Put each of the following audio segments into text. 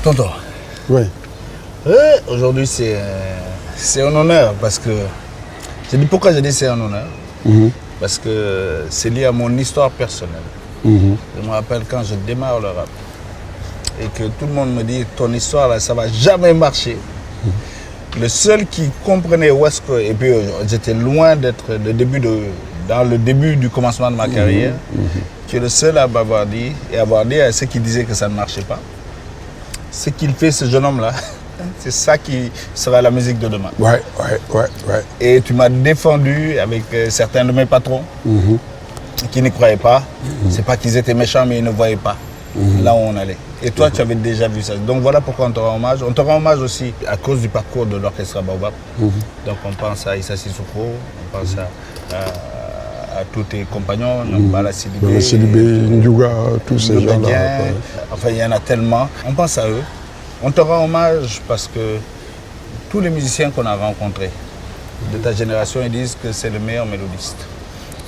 Tonton. Oui. Aujourd'hui, c'est un honneur parce que... Pourquoi je dis c'est un honneur? Parce que c'est lié à mon histoire personnelle. Je me rappelle quand je démarre le rap et que tout le monde me dit ton histoire là, ça va jamais marcher. Le seul qui comprenait où est-ce que... Et puis j'étais loin d'être dans le début du commencement de ma carrière. Tu es le seul à m'avoir dit et avoir dit à ceux qui disaient que ça ne marchait pas. Ce qu'il fait, ce jeune homme-là, c'est ça qui sera la musique de demain. Ouais. Et tu m'as défendu avec certains de mes patrons qui n'y croyaient pas. C'est pas qu'ils étaient méchants, mais ils ne voyaient pas là où on allait. Et toi, tu avais déjà vu ça. Donc voilà pourquoi on te rend hommage. On te rend hommage aussi à cause du parcours de l'orchestre Baobab. Donc on pense à Issa Sissoko, on pense à tous tes compagnons, Bala Sidibé, Ndiouga, tous ces gens-là. Enfin, il y en a tellement. On pense à eux. On te rend hommage parce que tous les musiciens qu'on a rencontrés de ta génération, ils disent que c'est le meilleur mélodiste.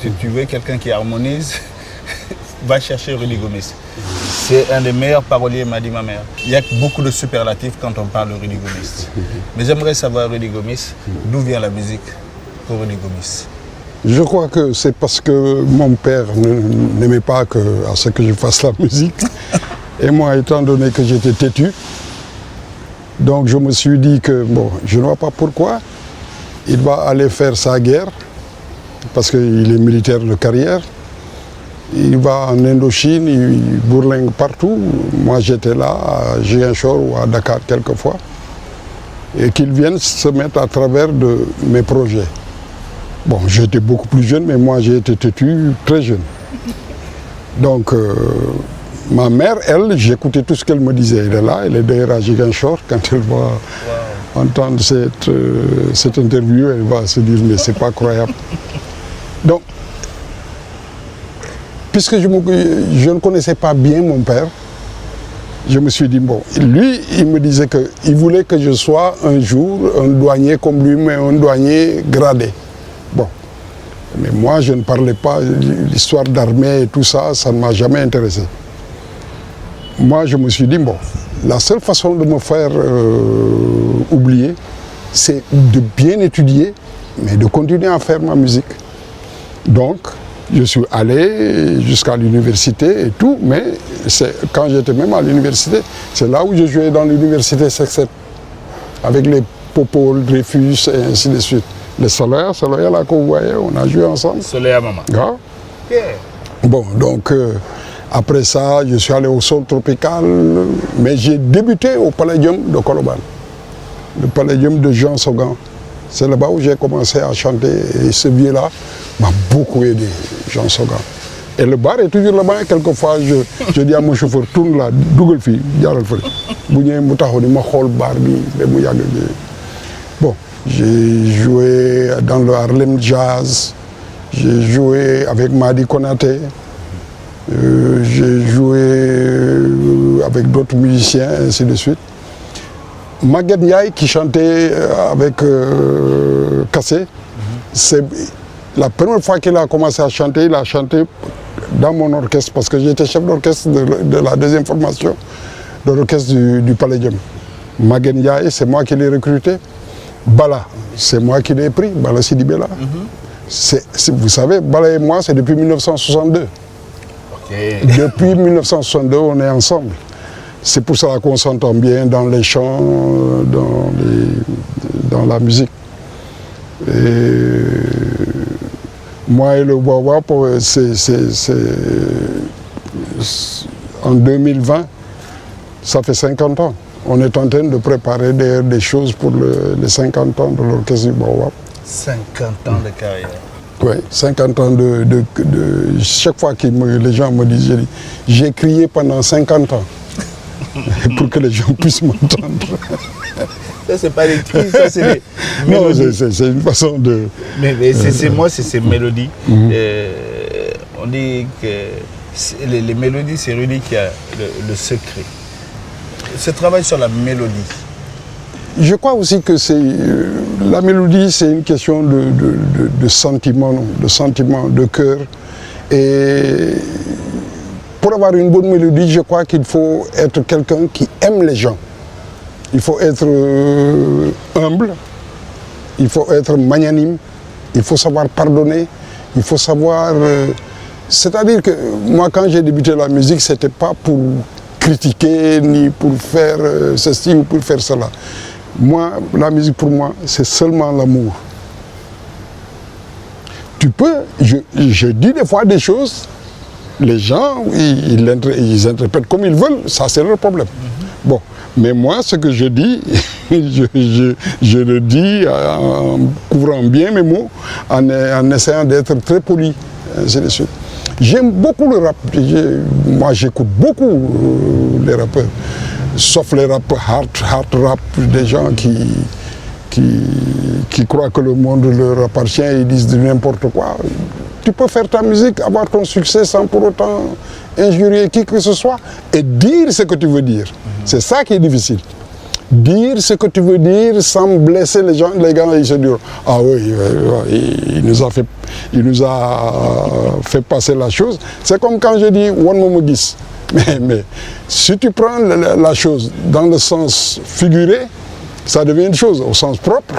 Si tu veux quelqu'un qui harmonise, va chercher Rudy Gomis. C'est un des meilleurs paroliers, m'a dit ma mère. Il y a beaucoup de superlatifs quand on parle de Rudy Gomis. Mais j'aimerais savoir, Rudy Gomis, d'où vient la musique pour Rudy Gomis? Je crois que c'est parce que mon père n'aimait pas à ce que je fasse la musique. Et moi, étant donné que j'étais têtu, donc je me suis dit que, bon, je ne vois pas pourquoi il va aller faire sa guerre, parce qu'il est militaire de carrière. Il va en Indochine, il bourlingue partout. Moi, j'étais là, à Ziguinchor ou à Dakar quelquefois. Et qu'il vienne se mettre à travers de mes projets. Bon, j'étais beaucoup plus jeune, mais moi, j'ai été têtu très jeune. Donc, ma mère, elle, j'écoutais tout ce qu'elle me disait. Elle est là, elle est d'ailleurs à Ziguinchor. Quand elle va entendre cette interview, elle va se dire, mais c'est pas croyable. Donc, puisque je ne connaissais pas bien mon père, je me suis dit, bon, lui, il me disait qu'il voulait que je sois un jour un douanier comme lui, mais un douanier gradé. Bon, mais moi, je ne parlais pas l'histoire d'armée et tout ça, ça ne m'a jamais intéressé. Moi, je me suis dit, bon, la seule façon de me faire oublier, c'est de bien étudier, mais de continuer à faire ma musique. Donc, je suis allé jusqu'à l'université et tout, mais quand j'étais même à l'université, c'est là où je jouais dans l'université Sextet, avec les Popol, Dreyfus et ainsi de suite. Les Solaire là que vous voyez, on a joué ensemble. Solaire maman. Ah. Yeah. Bon, donc après ça, je suis allé au Sol Tropical, mais j'ai débuté au Palladium de Colobane, le Palladium de Jean Sogan. C'est là-bas où j'ai commencé à chanter et ce vieux-là m'a beaucoup aidé, Jean Sogan. Et le bar est toujours là-bas. Quelquefois, je dis à mon chauffeur, tourne là, double fille, diaral fële. Bu ñëwee mu taxaw di ma xool bar bi ba mu yàgg. Bon, j'ai joué dans le Harlem Jazz, j'ai joué avec Madi Konaté, j'ai joué avec d'autres musiciens, ainsi de suite. Maguette Ndiaye qui chantait avec Kassé, c'est la première fois qu'il a commencé à chanter, il a chanté dans mon orchestre parce que j'étais chef d'orchestre de la deuxième formation de l'orchestre du Palladium. Maguette Ndiaye, c'est moi qui l'ai recruté. Bala, c'est moi qui l'ai pris, Bala Sidibé là. Vous savez, Bala et moi, c'est depuis 1962. Okay. Depuis 1962, on est ensemble. C'est pour ça qu'on s'entend bien dans les chants, dans la musique. Et moi et le Baobab, en 2020, ça fait 50 ans. On est en train de préparer des choses pour les 50 ans de l'orchestre du Baobab. 50 ans de carrière. Oui, 50 ans chaque fois que les gens me disent, j'ai crié pendant 50 ans. Pour que les gens puissent m'entendre. Ça, c'est pas des cris, ça, c'est des mélodies. Non, c'est une façon de... Mais moi, c'est ces mélodies. On dit que les mélodies, c'est Rudy qui a le secret. Ce travail sur la mélodie. Je crois aussi que la mélodie, c'est une question de sentiment, de cœur. Et pour avoir une bonne mélodie, je crois qu'il faut être quelqu'un qui aime les gens. Il faut être humble, il faut être magnanime, il faut savoir pardonner, il faut savoir... c'est-à-dire que moi, quand j'ai débuté la musique, ce n'était pas pour critiquer, ni pour faire ceci ou pour faire cela. Moi, la musique pour moi, c'est seulement l'amour. Tu peux, je dis des fois des choses, les gens, ils interprètent comme ils veulent, ça c'est leur problème. Bon, mais moi, ce que je dis, je le dis en couvrant bien mes mots, en essayant d'être très poli, ainsi de suite. J'aime beaucoup le rap, moi j'écoute beaucoup les rappeurs, sauf les rappeurs hard rap, des gens qui croient que le monde leur appartient et disent n'importe quoi. Tu peux faire ta musique, avoir ton succès sans pour autant injurier qui que ce soit et dire ce que tu veux dire. C'est ça qui est difficile. Dire ce que tu veux dire sans blesser les gens, les gars, ils se disent « Ah oui, il nous a fait passer la chose ». C'est comme quand je dis « One Momo Gis ». Mais si tu prends la chose dans le sens figuré, ça devient une chose, au sens propre.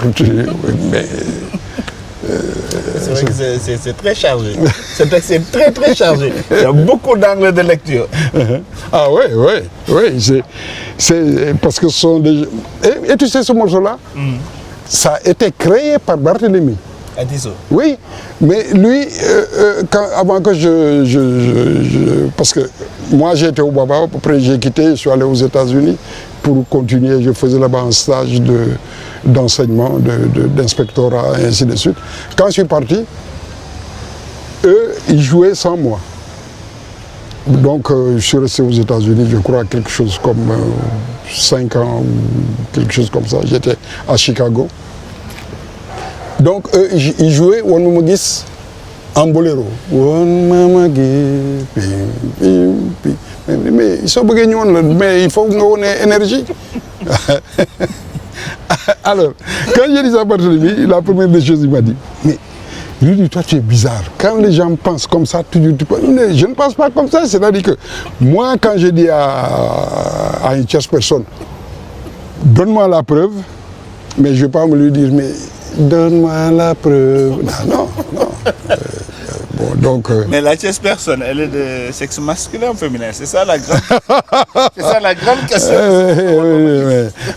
C'est vrai que c'est très chargé. C'est très très chargé. Il y a beaucoup d'angles de lecture. Ah oui, c'est parce que ce sont des... Et tu sais ce morceau-là, ça a été créé par Barthélémy. Atisso. Oui, mais lui, avant que parce que moi j'ai été au Baba, après j'ai quitté, je suis allé aux États-Unis pour continuer, je faisais là-bas un stage d'enseignement, d'inspectorat et ainsi de suite. Quand je suis parti, eux, ils jouaient sans moi. Donc je suis resté aux États-Unis, je crois, quelque chose comme 5 ans ou quelque chose comme ça. J'étais à Chicago. Donc eux, ils jouaient One Momo Gis en boléro. One Momo Gis, pim, pim, pim. Mais ils sont bugués, mais il faut qu'on ait énergie. Alors, quand j'ai dit ça à Barthélémy, la première des choses, il m'a dit, mais Rudy, toi tu es bizarre. Quand les gens pensent comme ça, je ne pense pas comme ça. C'est-à-dire que moi, quand je dis à une tierce personne, donne-moi la preuve, mais je ne vais pas me lui dire, mais donne-moi la preuve. Non. Bon, donc, mais la tierce personne, elle est de sexe masculin ou féminin? C'est ça la grande, c'est ça la grande question.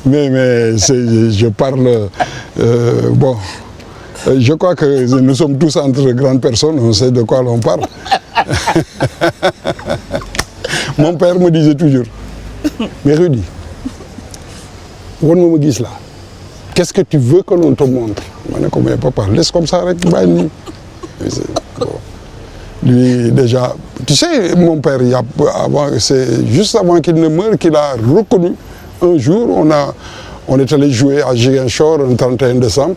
Mais je parle... bon, je crois que nous sommes tous entre grandes personnes, on sait de quoi l'on parle. Mon père me disait toujours, mais Rudy, One Momo Gis là, qu'est-ce que tu veux que l'on te montre? Je dis, mais papa, laisse comme ça, lui, déjà, tu sais, mon père, c'est juste avant qu'il ne meure qu'il a reconnu. Un jour, on est allé jouer à Ziguinchor le 31 décembre.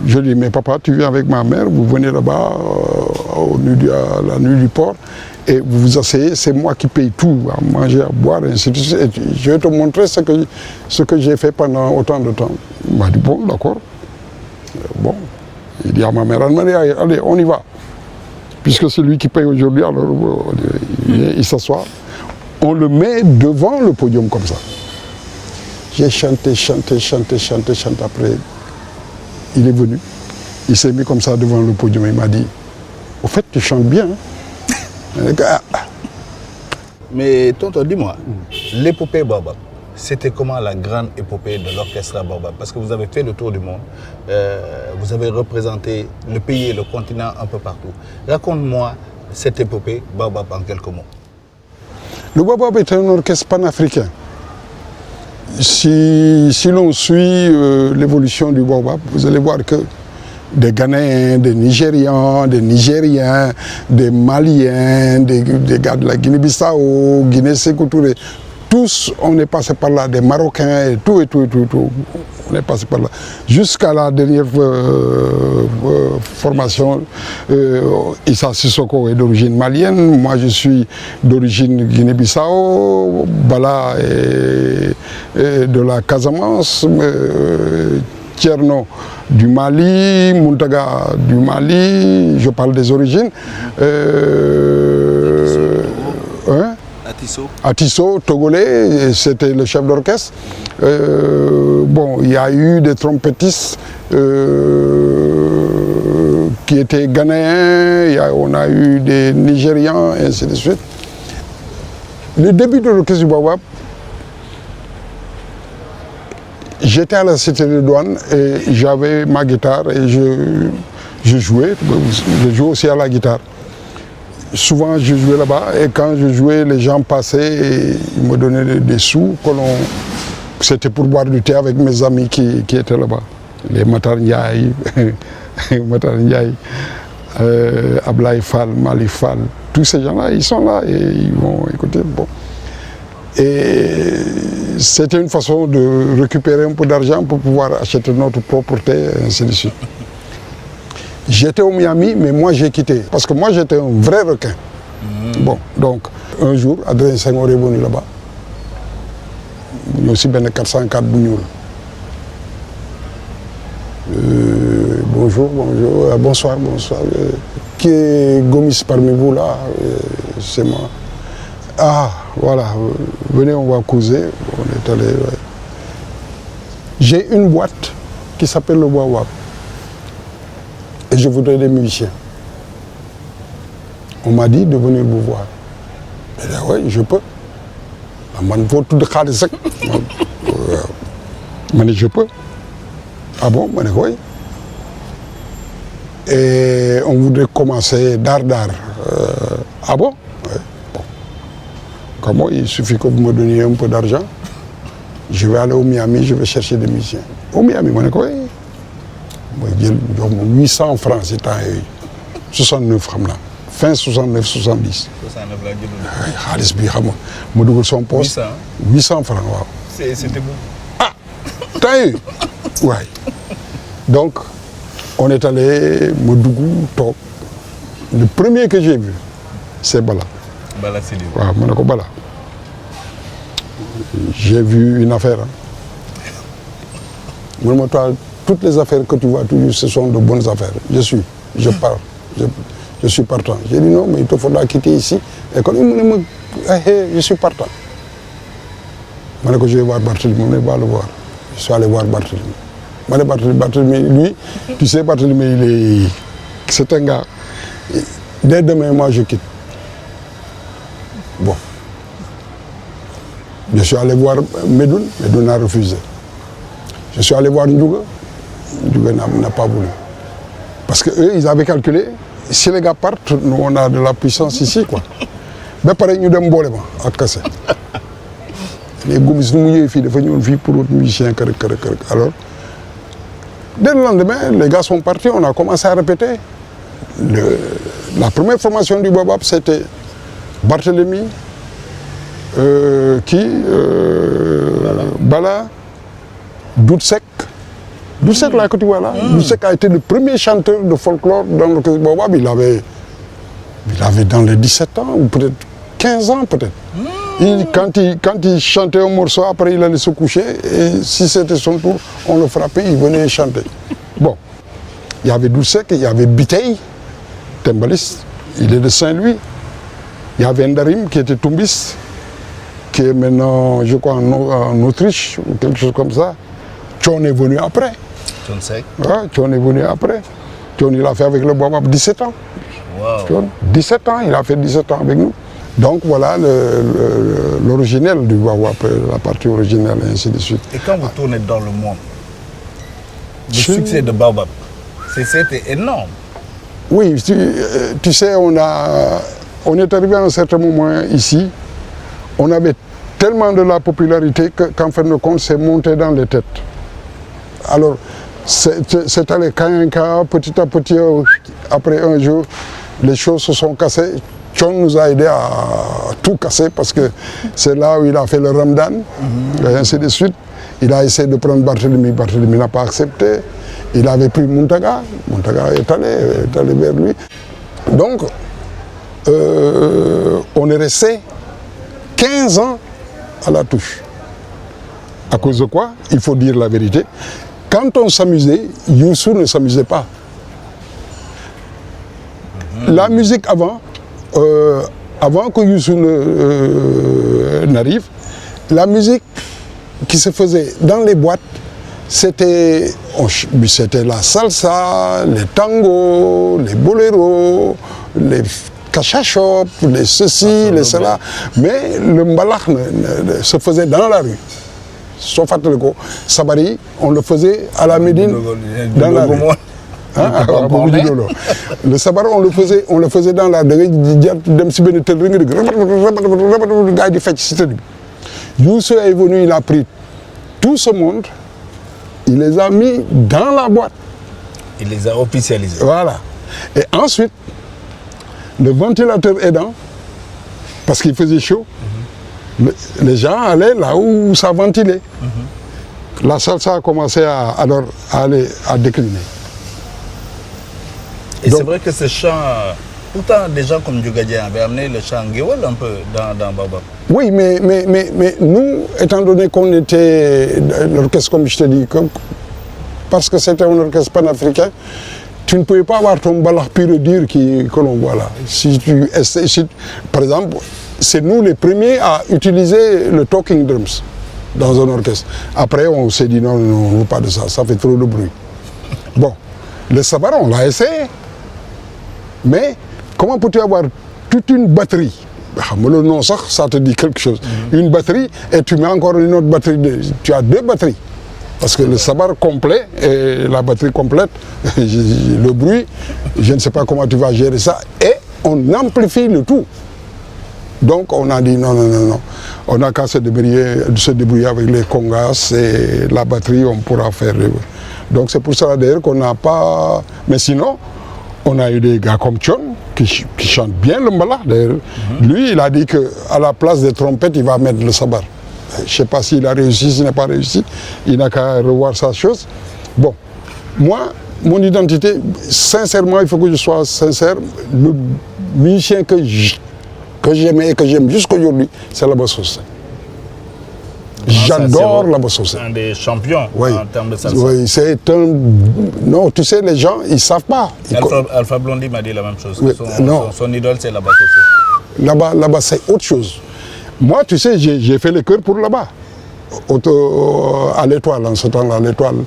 Je lui dis, mais papa, tu viens avec ma mère, vous venez là-bas à la nuit du port, et vous vous asseyez, c'est moi qui paye tout, à manger, à boire, et ainsi de suite. Et je vais te montrer ce que j'ai fait pendant autant de temps. Il m'a dit, bon, d'accord. Bon, il dit à ma mère, allez, on y va. Puisque c'est lui qui paye aujourd'hui, alors il s'assoit. On le met devant le podium comme ça. J'ai chanté. Après, il est venu. Il s'est mis comme ça devant le podium. Il m'a dit, au fait, tu chantes bien. Mais tonton, dis-moi, l'épopée Baobab, c'était comment la grande épopée de l'orchestre Baobab? Parce que vous avez fait le tour du monde, vous avez représenté le pays et le continent un peu partout. Raconte-moi cette épopée Baobab en quelques mots. Le Baobab est un orchestre panafricain. Si l'on suit l'évolution du Baobab, vous allez voir que des Ghanéens, des Nigérians, des Nigériens, des Maliens, des gars de la Guinée-Bissau, Guinée-Sékou Touré, tous on est passé par là, des Marocains et tout. On est passé par là. Jusqu'à la dernière formation, Issa Sissoko est d'origine malienne, moi je suis d'origine Guinée-Bissau, Bala est de la Casamance, Tierno du Mali, Muntaga du Mali, je parle des origines. À Tissot, togolais, c'était le chef d'orchestre. Bon, il y a eu des trompettistes qui étaient ghanéens, on a eu des Nigérians, et ainsi de suite. Le début de l'orchestre du Baobab, j'étais à la cité de douane et j'avais ma guitare et je jouais aussi à la guitare. Souvent je jouais là-bas et quand je jouais, les gens passaient et ils me donnaient des sous. C'était pour boire du thé avec mes amis qui étaient là-bas. Les Matar Ndiaye, Ablaye Fall, Mali Fall, tous ces gens-là, ils sont là et ils vont écouter. Bon. Et c'était une façon de récupérer un peu d'argent pour pouvoir acheter notre propre thé, et ainsi de suite. J'étais au Miami, mais moi j'ai quitté, parce que moi j'étais un vrai requin. Bon, donc un jour, Adrien Senghor est venu là-bas. Il y a aussi bien 404 Bougnoul. Bonjour, bonsoir. Qui est Gomis parmi vous là? C'est moi. Ah, voilà, venez, on va causer. On est allé. Ouais. J'ai une boîte qui s'appelle le Baobab. Et je voudrais des musiciens. On m'a dit de venir vous voir. Et là, oui, je peux. Man, faut tout de khalis. Je peux. Ah bon? Oui. Et on voudrait commencer d'art. Ah bon? Ouais. Bon. Comment? Il suffit que vous me donniez un peu d'argent. Je vais aller au Miami, je vais chercher des musiciens. Au Miami, oui. Moi, j'ai 800 francs, c'est à 69 francs. Fin 69, 70. 69 la Khalis bi xam nga ma dugal son poste. 800 francs, waaw. C'était bon. Ah, t'as eu? Ouais. Donc, on est allé Modougou, Tok. Le premier que j'ai vu, c'est Bala. Bala, c'est lui. Ouais, Monaco Bala. J'ai vu une affaire. Moi, toi, toutes les affaires que tu vois toujours, ce sont de bonnes affaires. Je pars. Je suis partant. J'ai dit non, mais il te faudra quitter ici. Et quand il me dit, je suis partant. Je vais voir Barthélemy, on va le voir. Je suis allé voir Barthélemy. Barthélemy, lui, tu sais, Barthélemy, c'est un gars. Dès demain, moi, je quitte. Bon. Je suis allé voir Medoun a refusé. Je suis allé voir Ndouga n'a pas voulu. Parce qu'eux, ils avaient calculé, si les gars partent, nous, on a de la puissance ici, quoi. Mais pareil, nous sommes bolés, à casser. Les Gomis, nous, nous, vie pour autres musiciens. Alors, dès le lendemain, les gars sont partis, on a commencé à répéter. La première formation du Baobab, c'était Barthélemy, Bala, Doutsek. Doutsek, là, que tu vois là, Doutsek a été le premier chanteur de folklore dans l'orchestre Baobab. Il avait dans les 17 ans, ou peut-être 15 ans, peut-être. Quand il chantait un morceau, après il allait se coucher, et si c'était son tour, on le frappait, il venait chanter. Bon, il y avait Doutsek, il y avait Bitey, timbaliste, il est de Saint-Louis. Il y avait Ndarim qui était toumbiste, qui est maintenant, je crois, en Autriche, ou quelque chose comme ça. Tchon est venu après. Tchon Sek. Ouais, Tchon est venu après. Tchon, il a fait avec le Baobab 17 ans. Wow. Tchon, 17 ans, il a fait 17 ans avec nous. Donc voilà l'originel du Baobab, la partie originelle, et ainsi de suite. Et quand vous tournez dans le monde, le succès de Baobab, c'était énorme. Oui, tu sais, on est arrivé à un certain moment ici, on avait tellement de la popularité qu'en fin de compte, c'est monté dans les têtes. Alors, c'est allé petit à petit, après un jour, les choses se sont cassées. Tchon nous a aidé à tout casser parce que c'est là où il a fait le Ramadan, et ainsi de suite. Il a essayé de prendre Barthélemy n'a pas accepté. Il avait pris Muntaga est allé vers lui. Donc, on est resté 15 ans à la touche. À cause de quoi? Il faut dire la vérité. Quand on s'amusait, Youssou ne s'amusait pas. La musique avant, avant que Youssou n'arrive, la musique qui se faisait dans les boîtes, c'était la salsa, les tangos, les boléros, les cachachop, les ceci, les cela. Mais le mbalax se faisait dans la rue. Sauf à Teleko, Sabari, on le faisait à la Médine, dans la rue. Hein? Le sabar, on le faisait dans la rue. Youssou est venu, il a pris tout ce monde, il les a mis dans la boîte. Il les a officialisés. Voilà. Et ensuite, le ventilateur aidant, parce qu'il faisait chaud, les gens allaient là où ça ventilait. La salsa a commencé à décliner. Et c'est vrai que ce chant, pourtant des gens comme Diogadia avaient amené le chant Ngewal un peu dans Baobab. Oui, mais nous, étant donné qu'on était l'orchestre, comme je te dis, parce que c'était un orchestre panafricain, tu ne pouvais pas avoir ton balak pur dur que l'on voit là. Par exemple, c'est nous les premiers à utiliser le talking drums dans un orchestre. Après, on s'est dit non, on ne veut pas de ça, ça fait trop de bruit. Bon, le sabar, on l'a essayé. Mais comment peux-tu avoir toute une batterie? Le nom, ça te dit quelque chose. Une batterie, et tu mets encore une autre batterie. Tu as deux batteries. Parce que le sabar complet et la batterie complète, le bruit, je ne sais pas comment tu vas gérer ça. Et on amplifie le tout. Donc on a dit non. On n'a qu'à se débrouiller avec les congas et la batterie, on pourra faire. Donc c'est pour ça d'ailleurs qu'on n'a pas... Mais sinon, on a eu des gars comme Tchon qui chantent bien le mbala. D'ailleurs, lui, il a dit qu'à la place des trompettes, il va mettre le sabar. Je ne sais pas s'il a réussi, s'il n'a pas réussi. Il n'a qu'à revoir sa chose. Bon, moi, mon identité, sincèrement, il faut que je sois sincère. Le musicien que j'aimais et que j'aime jusqu'aujourd'hui, c'est la Bassosé. J'adore la Bassosé. Un des champions en termes de salsa. Oui, c'est un... Non, tu sais, les gens, ils ne savent pas. Alpha Blondy m'a dit la même chose. Oui, son idole, c'est la Bassosé. Là-bas, c'est autre chose. Moi, tu sais, j'ai fait les chœurs pour là-bas. À l'Étoile, en ce temps-là, l'Étoile,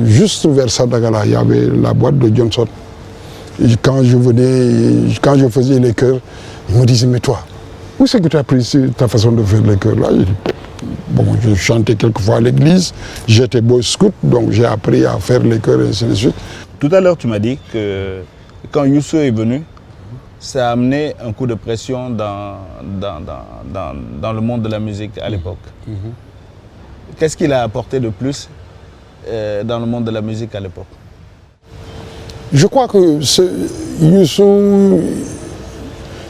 juste vers Sadagala, il y avait la boîte de Johnson. Et quand je faisais les chœurs, ils me disaient, mais toi, où c'est que tu as pris ta façon de faire les chœurs là? Bon, je chantais quelquefois à l'église, j'étais boy scout, donc j'ai appris à faire les chœurs et ainsi de suite. Tout à l'heure, tu m'as dit que quand Youssou est venu, ça a amené un coup de pression dans le monde de la musique à l'époque. Qu'est-ce qu'il a apporté de plus dans le monde de la musique à l'époque? Je crois que Youssou...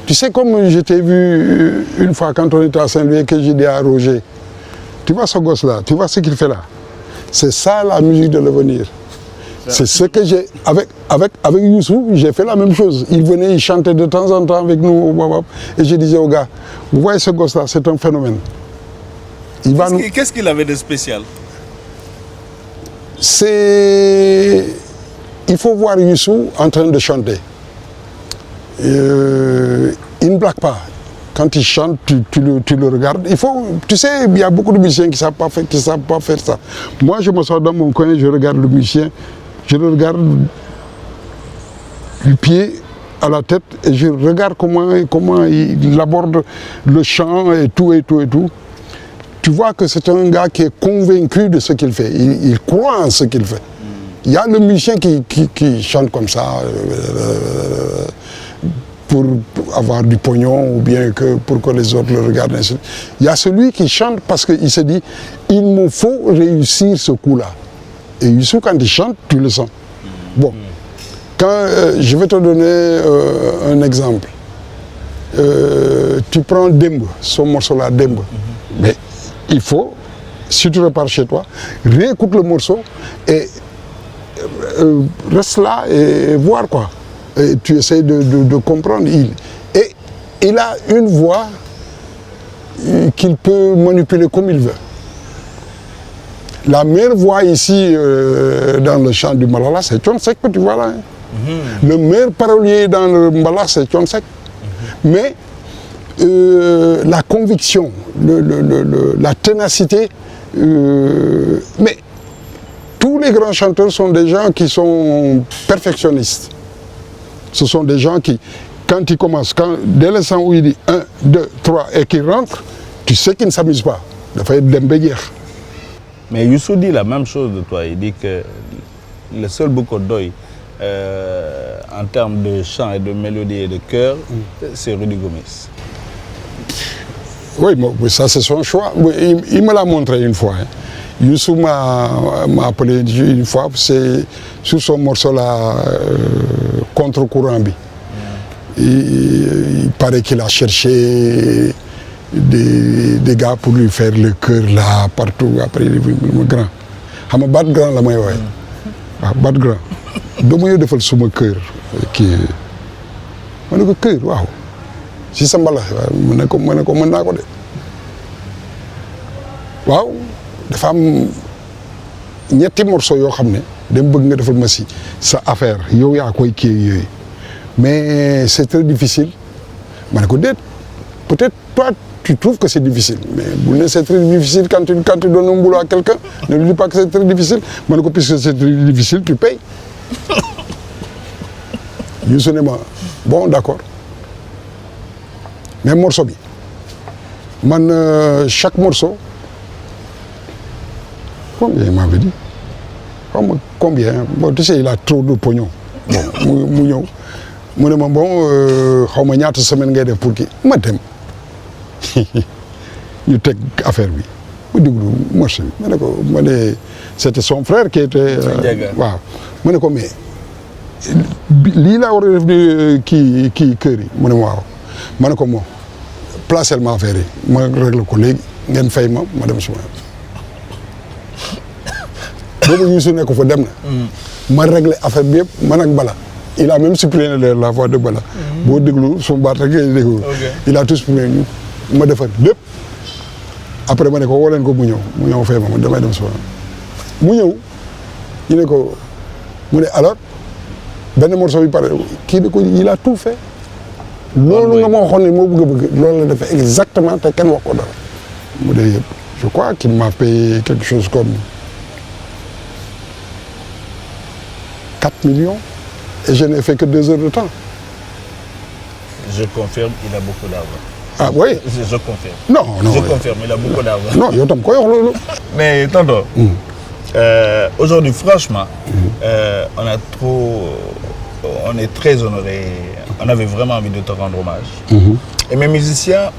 Tu sais, comme je t'ai vu une fois quand on était à Saint-Louis, que j'ai dit à Roger, tu vois ce gosse-là, tu vois ce qu'il fait là? C'est ça la musique de l'avenir. C'est ce que j'ai... Avec Youssou, j'ai fait la même chose. Il venait, il chantait de temps en temps avec nous. Et je disais aux gars, vous voyez ce gosse-là, c'est un phénomène. Qu'est-ce qu'il avait de spécial? Il faut voir Youssou en train de chanter. Il ne blague pas. Quand il chante, tu le regardes. Tu sais, il y a beaucoup de musiciens qui ne savent pas faire ça. Moi, je me sors dans mon coin, je regarde le musicien, je le regarde du pied à la tête et je regarde comment il aborde le chant et tout. Tu vois que c'est un gars qui est convaincu de ce qu'il fait. Il croit en ce qu'il fait. Il y a le musicien qui chante comme ça pour avoir du pognon ou bien pour que les autres le regardent ainsi. Il y a celui qui chante parce qu'il se dit « il me faut réussir ce coup-là ». Et Youssou, quand il chante, tu le sens. Bon, je vais te donner un exemple. Tu prends Dembe, son morceau-là, Dembe. Mais il faut, si tu repars chez toi, réécoute le morceau et reste là et voir quoi. Et tu essaies de comprendre. Et il a une voix qu'il peut manipuler comme il veut. La meilleure voix ici dans le chant du Malala, c'est Thione Seck que tu vois là. Le meilleur parolier dans le Mbalax, c'est Thione Seck. Mais la conviction, la ténacité. Mais tous les grands chanteurs sont des gens qui sont perfectionnistes. Ce sont des gens qui, quand ils commencent, dès l'instant où il dit 1, 2, 3 et qu'ils rentrent, tu sais qu'ils ne s'amusent pas. Il faut être d'embellir. Mais Youssou dit la même chose de toi. Il dit que le seul Boko Doy, en termes de chant et de mélodie et de chœur, c'est Rudy Gomis. Oui, mais ça c'est son choix. Il me l'a montré une fois. Hein. Youssou m'a appelé une fois, c'est sur son morceau là, Contre-courant. Il paraît qu'il a cherché des gars pour lui faire le chœur là, partout. Après, il est venu grand. Je suis battre grand là, moi. Battre grand. Donc, je fais le chœur. Je dis chœur, waouh. Si ça m'a je suis waaw dafa am ñetti morceau yoo xam ne dama bëgg nga defal ma si sa affaire yow yaa koy kii yooyu mais c'est très difficile ma ne ko déet peut-être toi tu trouves que c'est difficile mais bu ne c'est très difficile quand tu donnes un boulot à quelqu'un ne lui dis pas que c'est très difficile ma ne ko puisque c'est très difficile tu payes Youssou ne ma bon d'accord mais morceau bi man chaque morceau combien il m'avait dit combien bon tu sais il a trop de pognon bon mu ñëw mu ne ma bon xaw ma ñaata semaine ngay def pour kii ma dem ñu teg affaire bi mu déglu marché bi ma ne ko ma ne c'était son frère qui était waaw ma ne ko mais lii laa war a def ni kii kër yi mu ne waaw ma ne ko moom placé ma affaire yi ma réglé ko léegi ngeen fay ma dem suma boobu Youssou nekk fa dem na ma réglé affaire bi yëpp man ak Bala il a même supprimé la voix de Bala boo déglu son baat rek ngay déglu il a tout supprimé ma defar lépp après ma ne ko woo leen ko mu ñëw fay ma damay dem suma mu ñëw ñu ne ko mu ne alors benn morceau bi pare kii di ko il a tout fait loolu nga ma waxoon ne moo bëgg loolu la defee exactement te kenn wax ko dara mu dee yëpp je crois qu'il m'a payé quelque chose comme 4 millions et je n'ai fait que 2 heures de temps. Je confirme, il a beaucoup d'argent. Ah oui? Je confirme. Non, je confirme, il a beaucoup d'argent. Non, il y a tam quoi lolo. Mais tonton, aujourd'hui franchement, on est très honorés. On avait vraiment envie de te rendre hommage. Et mes musiciens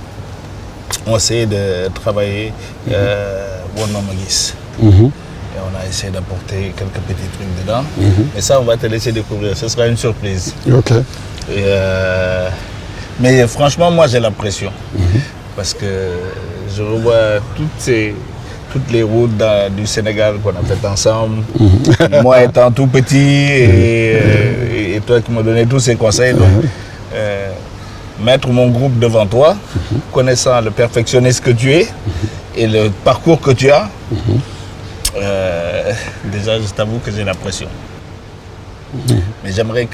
ont essayé de travailler Wonno Magis. Et on a essayé d'apporter quelques petits trucs dedans. Mais ça, on va te laisser découvrir. Ce sera une surprise. Ok. Et mais franchement, moi, j'ai la pression. Parce que je revois toutes les routes du Sénégal qu'on a faites ensemble. Moi, étant tout petit, et toi qui m'as donné tous ces conseils. Donc, mettre mon groupe devant toi, connaissant le perfectionniste que tu es et le parcours que tu as, déjà, je t'avoue que j'ai la pression. Mais j'aimerais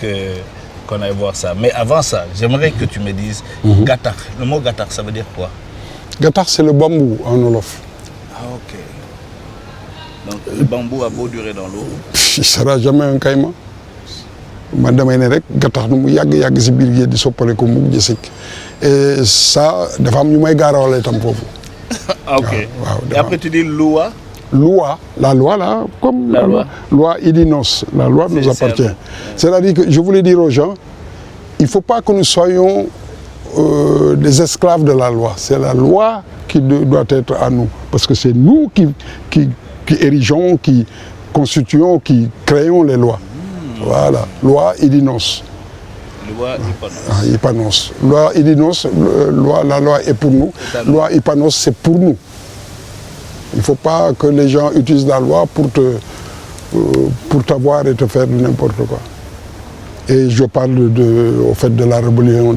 qu'on aille voir ça. Mais avant ça, j'aimerais que tu me dises Gatar. Le mot Gatar, ça veut dire quoi? Gatar, c'est le bambou en Wolof. Ah, ok. Donc, le bambou a beau durer dans l'eau. Il ne sera jamais un caïman. Madame Enerek, Gatar, nous yag si biir di soppale ko mu jessik. Et ça, des femmes ñu may garawale tam fofu. Ok. Et après tu dis loi. La loi là, comme la loi Idinos, la loi nous appartient. C'est-à-dire que je voulais dire aux gens, il ne faut pas que nous soyons des esclaves de la loi. C'est la loi qui doit être à nous. Parce que c'est nous qui érigeons, qui constituons, qui créons les lois. Voilà, loi Idinos. Loi Ipanos. Ah, Ipanos. Loi Idinos, la loi est pour nous. Loi Ipanos, c'est pour nous. Il ne faut pas que les gens utilisent la loi pour t'avoir et te faire n'importe quoi. Et je parle au fait de la rébellion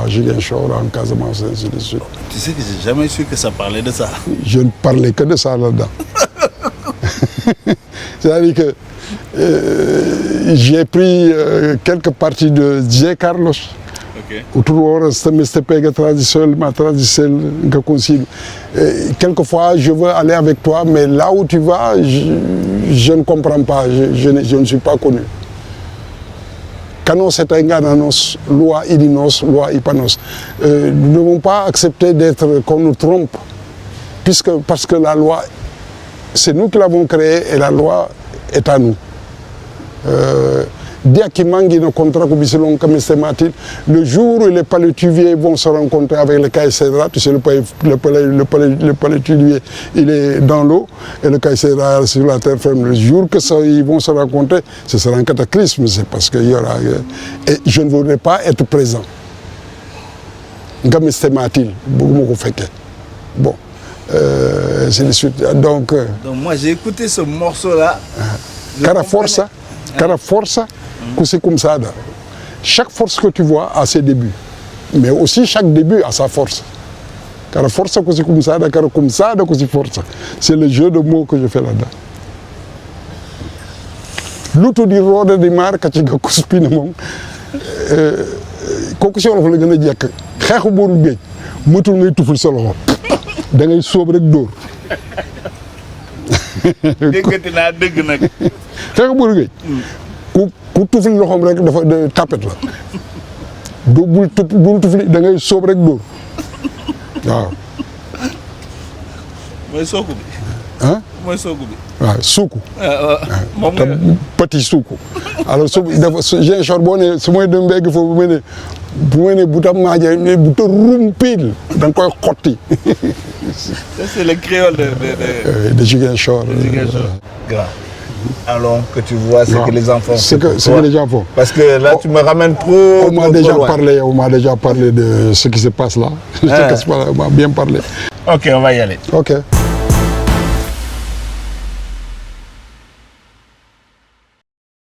à Ziguinchor, en Casamance, ainsi de suite. Tu sais que j'ai jamais su que ça parlait de ça. Je ne parlais que de ça là-dedans. C'est-à-dire que j'ai pris quelques parties de Zé Carlos Autour de ma traditionnelle, quelquefois, je veux aller avec toi, mais là où tu vas, je ne comprends pas, je ne suis pas connu. Canos est un gananos, loi idinos, loi ipanos. Nous ne devons pas accepter qu'on nous trompe, parce que la loi, c'est nous qui l'avons créée et la loi est à nous. Le jour où les palétuviers vont se rencontrer avec le Caïcédra, tu sais, le palétuvier, il est dans l'eau et le Caïcédra sur la terre ferme. Le jour que ils vont se rencontrer, ce sera un cataclysme, c'est parce qu'il y aura... Et je ne voudrais pas être présent. Bon, c'est de suite. Donc moi j'ai écouté ce morceau-là. Cara força, kusikumsada. Chaque force que tu vois a ses débuts, mais aussi chaque début a sa force. Cara força, kusikumsada, cara kumsada, kusiforça. C'est le jeu de mots que je fais là-dedans. Lutu di roda di mar kachiga kuspina mom. Kooku si wolof la gën a jekk xeexu booru géej motul ngay tuful sa loxo da ngay sóob rek dóor. déggati naa dëgg nag. xeexu booru géej ku tufli loxoom rek dafa tapet la bul tufli da ngay sóob rek dóor waaw. mooy sooku bi. ah mooy sooku bi. waaw suuku. moom nga petit suuku. alors j'ai un boo ne su may dem mbégg foofu bu ma ne bu tam maaje mais bu ta rumpil da nga koy xotti. Ça c'est le créole de Ziguinchor. Alors que tu vois ce que les enfants font. Ce que les gens font. Parce que là tu me ramènes trop. On m'a déjà parlé de ce qui se passe là. On m'a bien parlé. Ok, on va y aller. Ok.